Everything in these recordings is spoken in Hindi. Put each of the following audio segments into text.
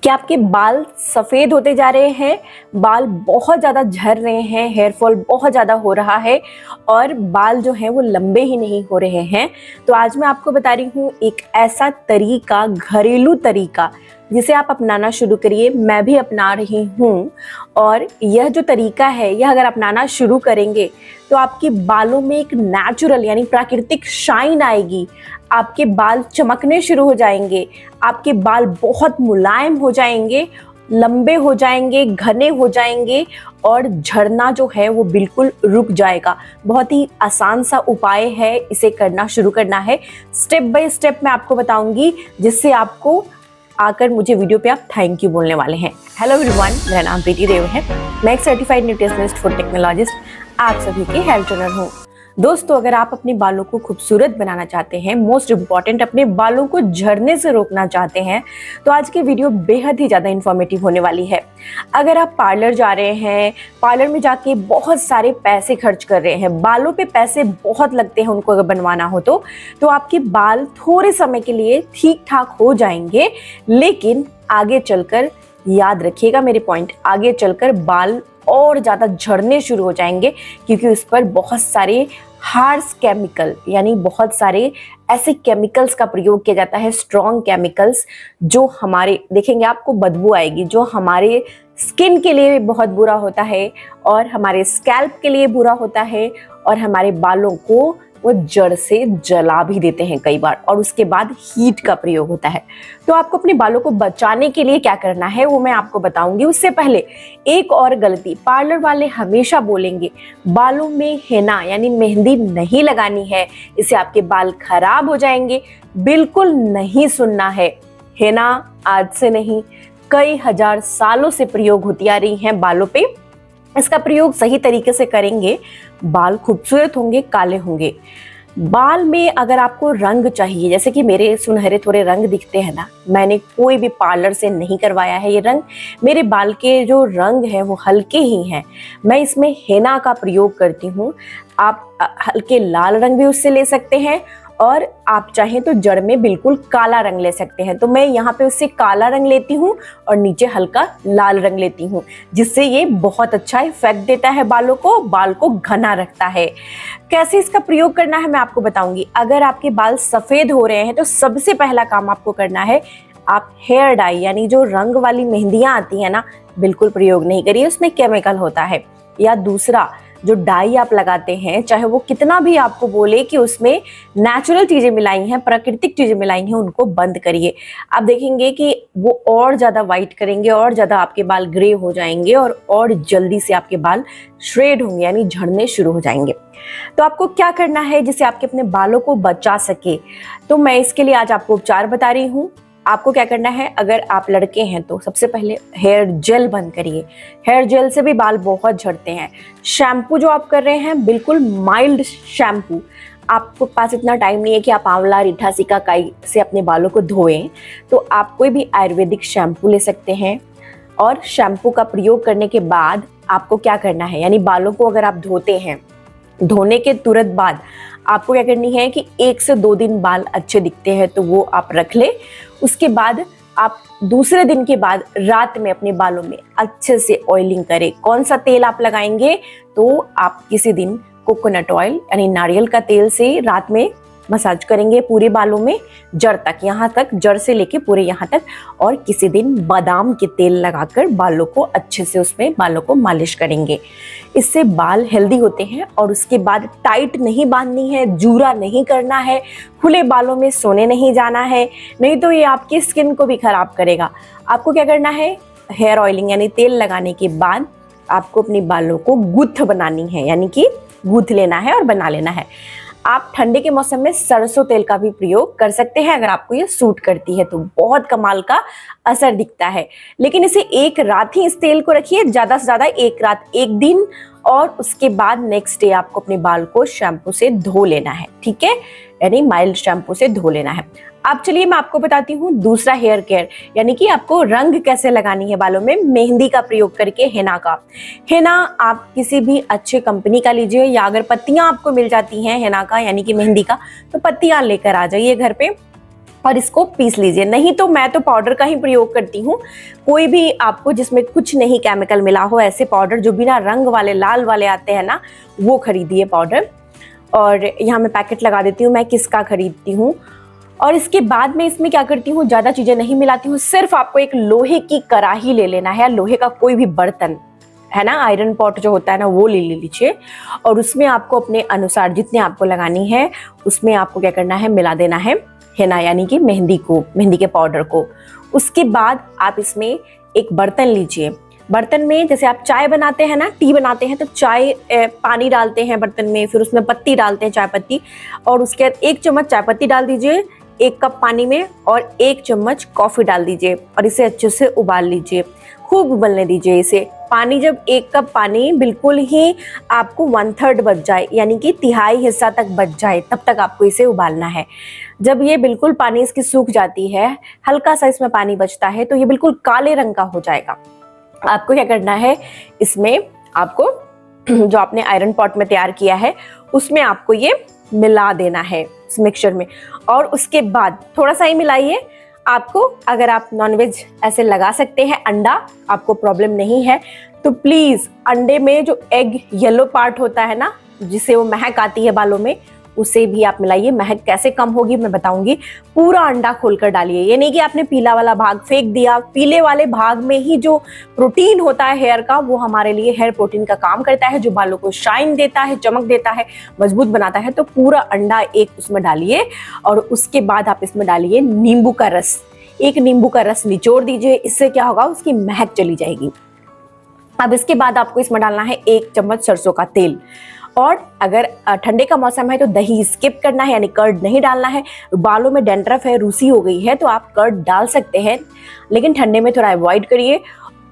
क्या आपके बाल सफ़ेद होते जा रहे हैं, बाल बहुत ज़्यादा झड़ रहे हैं, हेयर फॉल बहुत ज़्यादा हो रहा है और बाल जो हैं वो लंबे ही नहीं हो रहे हैं? तो आज मैं आपको बता रही हूँ एक ऐसा तरीका, घरेलू तरीका जिसे आप अपनाना शुरू करिए। मैं भी अपना रही हूँ और यह जो तरीका है यह अगर अपनाना शुरू करेंगे तो आपके बालों में एक नेचुरल यानी प्राकृतिक शाइन आएगी। आपके बाल चमकने शुरू हो जाएंगे, आपके बाल बहुत मुलायम हो जाएंगे, लंबे हो जाएंगे, घने हो जाएंगे और झड़ना जो है वो बिल्कुल रुक जाएगा। बहुत ही आसान सा उपाय है, इसे करना शुरू करना है। स्टेप बाय स्टेप मैं आपको बताऊंगी जिससे आपको आकर मुझे वीडियो पे आप थैंक यू बोलने वाले हैं। हेलो एवरीवन, मेरा नाम प्रीति देव है। मैं एक सर्टिफाइड न्यूट्रिशनिस्ट, फूड टेक्नोलॉजिस्ट, आप सभी की हेल्थ ट्रेनर हूँ। दोस्तों, अगर आप अपने बालों को खूबसूरत बनाना चाहते हैं, मोस्ट इम्पॉर्टेंट अपने बालों को झड़ने से रोकना चाहते हैं, तो आज की वीडियो बेहद ही ज़्यादा इन्फॉर्मेटिव होने वाली है। अगर आप पार्लर जा रहे हैं, पार्लर में जाके बहुत सारे पैसे खर्च कर रहे हैं, बालों पे पैसे बहुत लगते हैं उनको अगर बनवाना हो तो आपके बाल थोड़े समय के लिए ठीक ठाक हो जाएंगे, लेकिन आगे चलकर याद रखिएगा मेरे पॉइंट, आगे चलकर बाल और ज़्यादा झड़ने शुरू हो जाएंगे क्योंकि उस पर बहुत सारे हार्श केमिकल यानी बहुत सारे ऐसे केमिकल्स का प्रयोग किया जाता है, स्ट्रॉन्ग केमिकल्स, जो हमारे देखेंगे आपको बदबू आएगी, जो हमारे स्किन के लिए बहुत बुरा होता है और हमारे स्कैल्प के लिए बुरा होता है और हमारे बालों को वो जड़ से जला भी देते हैं कई बार, और उसके बाद हीट का प्रयोग होता है। तो आपको अपने बालों को बचाने के लिए क्या करना है वो मैं आपको बताऊंगी। उससे पहले एक और गलती पार्लर वाले हमेशा बोलेंगे, बालों में हेना यानी मेहंदी नहीं लगानी है, इससे आपके बाल खराब हो जाएंगे। बिल्कुल नहीं सुनना है। हेना आज से नहीं, कई हजार सालों से प्रयोग होती आ रही हैं बालों पे। इसका प्रयोग सही तरीके से करेंगे, बाल खूबसूरत होंगे, काले होंगे। बाल में अगर आपको रंग चाहिए, जैसे कि मेरे सुनहरे थोड़े रंग दिखते हैं ना, मैंने कोई भी पार्लर से नहीं करवाया है ये रंग। मेरे बाल के जो रंग हैं वो हल्के ही हैं। मैं इसमें हेना का प्रयोग करती हूँ। आप हल्के लाल रंग भी उससे ले सकते हैं और आप चाहें तो जड़ में बिल्कुल काला रंग ले सकते हैं। तो मैं यहाँ पे उससे काला रंग लेती हूँ और नीचे हल्का लाल रंग लेती हूँ, जिससे ये बहुत अच्छा इफेक्ट देता है बालों को, बाल को घना रखता है। कैसे इसका प्रयोग करना है मैं आपको बताऊंगी। अगर आपके बाल सफ़ेद हो रहे हैं तो सबसे पहला काम आपको करना है, आप हेयर डाई यानी जो रंग वाली मेहंदियाँ आती हैं ना, बिल्कुल प्रयोग नहीं करिए, उसमें केमिकल होता है। या दूसरा, जो डाई आप लगाते हैं, चाहे वो कितना भी आपको बोले कि उसमें नेचुरल चीज़ें मिलाई हैं, प्राकृतिक चीज़ें मिलाई हैं, उनको बंद करिए। आप देखेंगे कि वो और ज़्यादा वाइट करेंगे, और ज़्यादा आपके बाल ग्रे हो जाएंगे और जल्दी से आपके बाल श्रेड होंगे यानी झड़ने शुरू हो जाएंगे। तो आपको क्या करना है जिससे आपके अपने बालों को बचा सके, तो मैं इसके लिए आज आपको उपचार बता रही हूँ। आपको क्या करना है, अगर आप लड़के हैं तो सबसे पहले हेयर जेल बंद करिए। हेयर जेल से भी बाल बहुत झड़ते हैं। शैम्पू जो आप कर रहे हैं बिल्कुल माइल्ड शैम्पू। आपको पास इतना टाइम नहीं है कि आप आंवला, रीठा, सिकाकाई से अपने बालों को धोएं, तो आप कोई भी आयुर्वेदिक शैम्पू ले सकते हैं। और शैम्पू का प्रयोग करने के बाद आपको क्या करना है, यानी बालों को अगर आप धोते हैं, धोने के तुरंत बाद आपको क्या करनी है कि 1 से 2 दिन बाल अच्छे दिखते हैं तो वो आप रख ले। उसके बाद आप दूसरे दिन के बाद रात में अपने बालों में अच्छे से ऑयलिंग करें। कौन सा तेल आप लगाएंगे, तो आप किसी दिन कोकोनट ऑयल यानी नारियल का तेल से रात में मसाज करेंगे पूरे बालों में, जड़ तक, यहाँ तक, जड़ से लेके पूरे यहाँ तक। और किसी दिन बादाम के तेल लगाकर बालों को अच्छे से उसमें बालों को मालिश करेंगे। इससे बाल हेल्दी होते हैं। और उसके बाद टाइट नहीं बांधनी है, जूरा नहीं करना है, खुले बालों में सोने नहीं जाना है, नहीं तो ये आपकी स्किन को भी खराब करेगा। आपको क्या करना है, हेयर ऑयलिंग यानी तेल लगाने के बाद आपको अपने बालों को गुत्थ बनानी है, यानी कि गूंथ लेना है और बना लेना है। आप ठंडे के मौसम में सरसों तेल का भी प्रयोग कर सकते हैं अगर आपको ये सूट करती है, तो बहुत कमाल का असर दिखता है। लेकिन इसे एक रात ही इस तेल को रखिए, ज़्यादा से ज़्यादा एक रात, एक दिन, और उसके बाद नेक्स्ट डे आपको अपने बाल को शैम्पू से धो लेना है, ठीक है, यानी माइल्ड शैम्पू से धो लेना है। अब चलिए मैं आपको बताती हूँ दूसरा हेयर केयर, यानी कि आपको रंग कैसे लगानी है बालों में मेहंदी का प्रयोग करके। हेना का, हेना आप किसी भी अच्छे कंपनी का लीजिए, या अगर पत्तियां आपको मिल जाती हैं हेना का यानी कि मेहंदी का, तो पत्तियां लेकर आ जाइए घर पे और इसको पीस लीजिए। नहीं तो मैं तो पाउडर का ही प्रयोग करती हूँ। कोई भी आपको जिसमें कुछ नहीं केमिकल मिला हो ऐसे पाउडर जो बिना रंग वाले लाल वाले आते हैं ना, वो खरीदिए पाउडर। और यहाँ मैं पैकेट लगा देती हूँ मैं किसका खरीदती हूँ। और इसके बाद में इसमें क्या करती हूँ, ज़्यादा चीज़ें नहीं मिलाती हूँ। सिर्फ आपको एक लोहे की कढ़ाई ले लेना है, लोहे का कोई भी बर्तन है ना, आयरन पॉट जो होता है ना, वो ले लीजिए। और उसमें आपको अपने अनुसार जितने आपको लगानी है उसमें आपको क्या करना है, मिला देना है हेना यानी कि मेहंदी को, मेहंदी के पाउडर को। उसके बाद आप इसमें एक बर्तन लीजिए। बर्तन में जैसे आप चाय बनाते हैं ना, टी बनाते हैं, तो चाय पानी डालते हैं बर्तन में, फिर उसमें पत्ती डालते हैं, चाय पत्ती, और उसके बाद 1 चम्मच चाय पत्ती डाल दीजिए 1 कप पानी में, और 1 चम्मच कॉफ़ी डाल दीजिए और इसे अच्छे से उबाल लीजिए, खूब उबलने दीजिए इसे। पानी जब 1 कप पानी बिल्कुल ही आपको 1/3 बच जाए, यानी कि तिहाई हिस्सा तक बच जाए, तब तक आपको इसे उबालना है। जब ये बिल्कुल पानी इसकी सूख जाती है, हल्का सा इसमें पानी बचता है, तो ये बिल्कुल काले रंग का हो जाएगा। आपको क्या करना है, इसमें आपको जो आपने आयरन पॉट में तैयार किया है उसमें आपको ये मिला देना है इस मिक्सचर में। और उसके बाद थोड़ा सा ही मिलाइए। आपको अगर आप नॉनवेज ऐसे लगा सकते हैं, अंडा आपको प्रॉब्लम नहीं है तो प्लीज़ अंडे में जो एग येलो पार्ट होता है ना, जिससे वो महक आती है बालों में, उसे भी आप मिलाइए। महक कैसे कम होगी मैं बताऊंगी। पूरा अंडा खोलकर डालिए, ये नहीं कि आपने पीला वाला भाग फेंक दिया। पीले वाले भाग में ही जो प्रोटीन होता है हेयर का, वो हमारे लिए हेयर प्रोटीन का काम करता है, जो बालों को शाइन देता है, चमक देता है, मजबूत बनाता है। तो पूरा अंडा एक उसमें डालिए और उसके बाद आप इसमें डालिए नींबू का रस। 1 नींबू का रस निचोड़ दीजिए, इससे क्या होगा, उसकी महक चली जाएगी। अब इसके बाद आपको इसमें डालना है 1 चम्मच सरसों का तेल। और अगर ठंडे का मौसम है तो दही स्किप करना है, यानी कर्ड नहीं डालना है। बालों में डैंड्रफ है, रूसी हो गई है, तो आप कर्ड डाल सकते हैं, लेकिन ठंडे में थोड़ा अवॉइड करिए।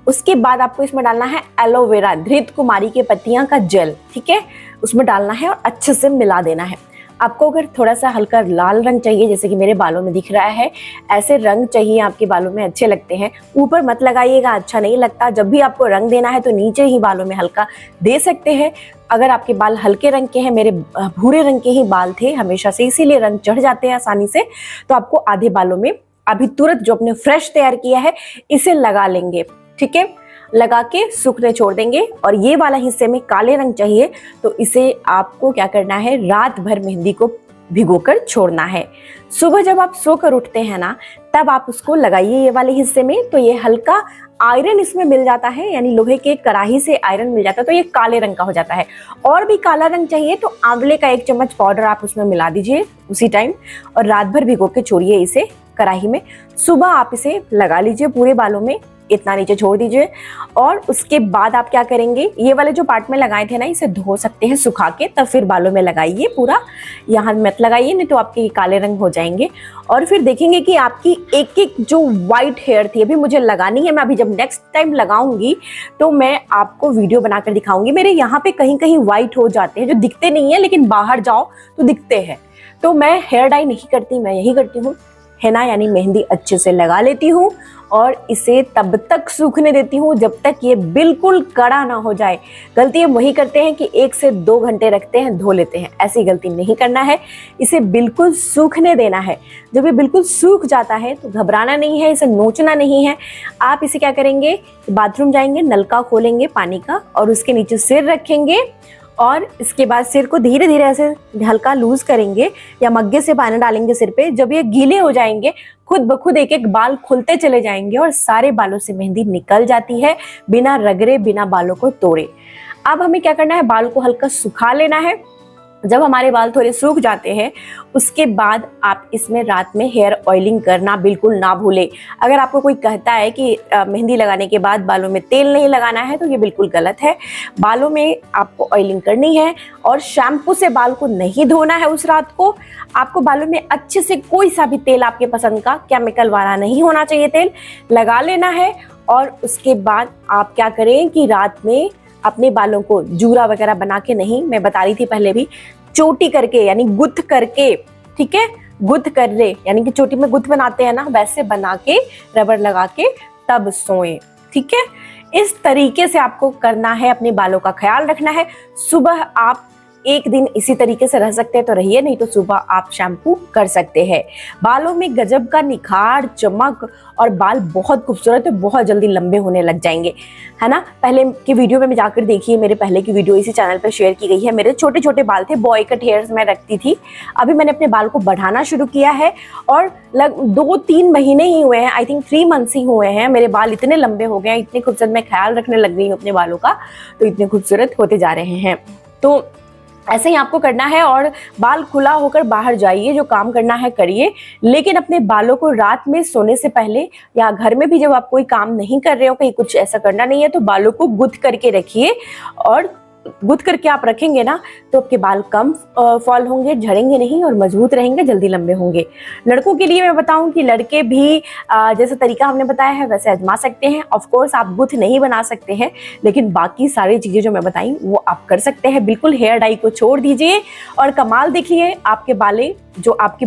उसके बाद आपको इसमें डालना है एलोवेरा, धृत कुमारी के पत्तियां का जेल, ठीक है, उसमें डालना है और अच्छे से मिला देना है। आपको अगर थोड़ा सा हल्का लाल रंग चाहिए, जैसे कि मेरे बालों में दिख रहा है, ऐसे रंग चाहिए आपके बालों में, अच्छे लगते हैं, ऊपर मत लगाइएगा, अच्छा नहीं लगता। जब भी आपको रंग देना है तो नीचे ही बालों में हल्का दे सकते हैं। अगर आपके बाल हल्के रंग के हैं, मेरे भूरे रंग के ही बाल थे हमेशा से, इसीलिए रंग चढ़ जाते हैं आसानी से, तो आपको आधे बालों में अभी तुरंत जो अपने फ्रेश तैयार किया है इसे लगा लेंगे, ठीक है, लगा के सूखने छोड़ देंगे। और ये वाला हिस्से में काले रंग चाहिए तो इसे आपको क्या करना है, रात भर मेहंदी को भिगोकर छोड़ना है। सुबह जब आप सोकर उठते हैं ना, तब आप उसको लगाइए ये वाले हिस्से में, तो ये हल्का आयरन इसमें मिल जाता है, यानी लोहे के कढ़ाई से आयरन मिल जाता है, तो ये काले रंग का हो जाता है। और भी काला रंग चाहिए तो आंवले का 1 चम्मच पाउडर आप उसमें मिला दीजिए उसी टाइम, और रात भर भिगो के छोड़िए इसे कढ़ाई में। सुबह आप इसे लगा लीजिए पूरे बालों में, इतना नीचे छोड़ दीजिए। और उसके बाद आप क्या करेंगे, ये वाले जो पार्ट में लगाए थे ना, इसे धो सकते हैं सुखा के, तब फिर बालों में लगाइए। पूरा यहाँ मत लगाइए, नहीं तो आपके काले रंग हो जाएंगे। और फिर देखेंगे कि आपकी एक एक जो वाइट हेयर थी, अभी मुझे लगानी है, मैं अभी जब नेक्स्ट टाइम लगाऊंगी तो मैं आपको वीडियो बनाकर दिखाऊंगी। मेरे यहाँ पे कहीं कहीं वाइट हो जाते हैं, जो दिखते नहीं है लेकिन बाहर जाओ तो दिखते हैं। तो मैं हेयर डाई नहीं करती, मैं यही करती हूँ, हेना यानी मेहंदी अच्छे से लगा लेती हूँ और इसे तब तक सूखने देती हूँ जब तक ये बिल्कुल कड़ा ना हो जाए। गलती हम वही करते हैं कि 1 से 2 घंटे रखते हैं, धो लेते हैं। ऐसी गलती नहीं करना है, इसे बिल्कुल सूखने देना है। जब ये बिल्कुल सूख जाता है तो घबराना नहीं है, इसे नोचना नहीं है। आप इसे क्या करेंगे, बाथरूम जाएंगे, नलका खोलेंगे पानी का और उसके नीचे सिर रखेंगे और इसके बाद सिर को धीरे धीरे ऐसे हल्का लूज करेंगे या मग्गे से पानी डालेंगे सिर पे। जब ये गीले हो जाएंगे, खुद ब खुद एक एक बाल खुलते चले जाएंगे और सारे बालों से मेहंदी निकल जाती है, बिना रगड़े, बिना बालों को तोड़े। अब हमें क्या करना है, बाल को हल्का सुखा लेना है। जब हमारे बाल थोड़े सूख जाते हैं, उसके बाद आप इसमें रात में हेयर ऑयलिंग करना बिल्कुल ना भूलें। अगर आपको कोई कहता है कि मेहंदी लगाने के बाद बालों में तेल नहीं लगाना है, तो ये बिल्कुल गलत है। बालों में आपको ऑयलिंग करनी है और शैम्पू से बाल को नहीं धोना है उस रात को। आपको बालों में अच्छे से कोई सा भी तेल आपके पसंद का, केमिकल वाला नहीं होना चाहिए, तेल लगा लेना है। और उसके बाद आप क्या करें कि रात में अपने बालों को जूरा वगैरह बना के नहीं, मैं बता रही थी पहले भी, चोटी करके यानी गुथ करके, ठीक है, गुथ कर ले यानी कि चोटी में गुथ बनाते हैं ना, वैसे बना के रबर लगा के तब सोएं, ठीक है। इस तरीके से आपको करना है, अपने बालों का ख्याल रखना है। सुबह आप एक दिन इसी तरीके से रह सकते हैं तो रहिए, नहीं तो सुबह आप शैम्पू कर सकते हैं। बालों में गजब का निखार, चमक और बाल बहुत खूबसूरत और बहुत जल्दी लंबे होने लग जाएंगे, है ना। पहले की वीडियो में जाकर देखिए, मेरे पहले की वीडियो इसी चैनल पर शेयर की गई है। मेरे छोटे छोटे बाल थे, बॉय कट हेयर्स मैं रखती थी। अभी मैंने अपने बाल को बढ़ाना शुरू किया है और 2-3 महीने ही हुए हैं, आई थिंक 3 मंथ्स ही हुए हैं, मेरे बाल इतने लंबे हो गए हैं, इतने खूबसूरत, मैं ख्याल रखने लग गई हूँ अपने बालों का, तो इतने खूबसूरत होते जा रहे हैं। तो ऐसे ही आपको करना है और बाल खुला होकर बाहर जाइए, जो काम करना है करिए, लेकिन अपने बालों को रात में सोने से पहले या घर में भी जब आप कोई काम नहीं कर रहे हो, कहीं कुछ ऐसा करना नहीं है, तो बालों को गुथ करके रखिए। और गुथ करके आप रखेंगे ना तो आपके बाल कम फॉल होंगे, झड़ेंगे नहीं और मजबूत रहेंगे, जल्दी लंबे होंगे। लड़कों के लिए मैं बताऊं कि लड़के भी जैसा तरीका हमने बताया है वैसे आजमा सकते हैं। ऑफ कोर्स आप गुथ नहीं बना सकते हैं, लेकिन बाकी सारी चीज़ें जो मैं बताई वो आप कर सकते हैं। बिल्कुल हेयर डाई को छोड़ दीजिए और कमाल देखिए, आपके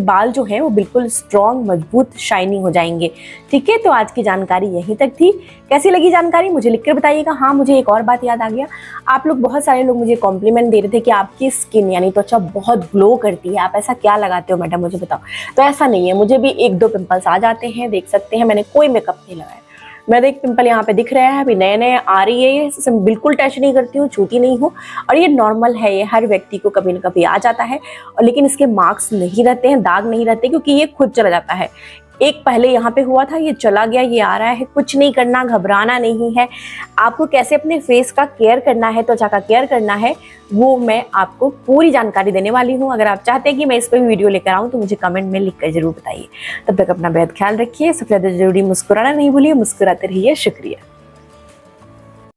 बाल जो हैं वो बिल्कुल स्ट्रॉन्ग, मजबूत, शाइनी हो जाएंगे। ठीक है, तो आज की जानकारी यहीं तक थी। कैसी लगी जानकारी मुझे लिखकर बताइएगा। हाँ, मुझे एक और बात याद आ गया, आप लोग, बहुत सारे लोग मुझे कॉम्प्लीमेंट दे रहे थे कि आपकी स्किन यानी त्वचा बहुत ग्लो करती है, आप ऐसा क्या लगाते हो मैडम मुझे बताओ। तो ऐसा नहीं है, मुझे भी 1-2 पिंपल्स आ जाते हैं, देख सकते हैं, मैंने कोई मेकअप नहीं लगाया। मैं एक पिंपल यहाँ पे दिख रहा है, अभी नए नए आ रही है, ये बिल्कुल टच नहीं करती हूँ, छूती नहीं हूँ, और ये नॉर्मल है, ये हर व्यक्ति को कभी न कभी आ जाता है। और लेकिन इसके मार्क्स नहीं रहते हैं, दाग नहीं रहते, क्योंकि ये खुद चला जाता है। एक पहले यहाँ पे हुआ था, ये चला गया, ये आ रहा है, कुछ नहीं करना, घबराना नहीं है। आपको कैसे अपने फेस का केयर करना है, त्वचा का केयर करना है, वो मैं आपको पूरी जानकारी देने वाली हूँ। अगर आप चाहते हैं कि मैं इस पर भी वीडियो लेकर आऊँ तो मुझे कमेंट में लिखकर जरूर बताइए। तब तक अपना बेहद ख्याल रखिए, सबसे ज़्यादा जरूरी मुस्कुराना नहीं भूलिए, मुस्कुराते रहिए। शुक्रिया।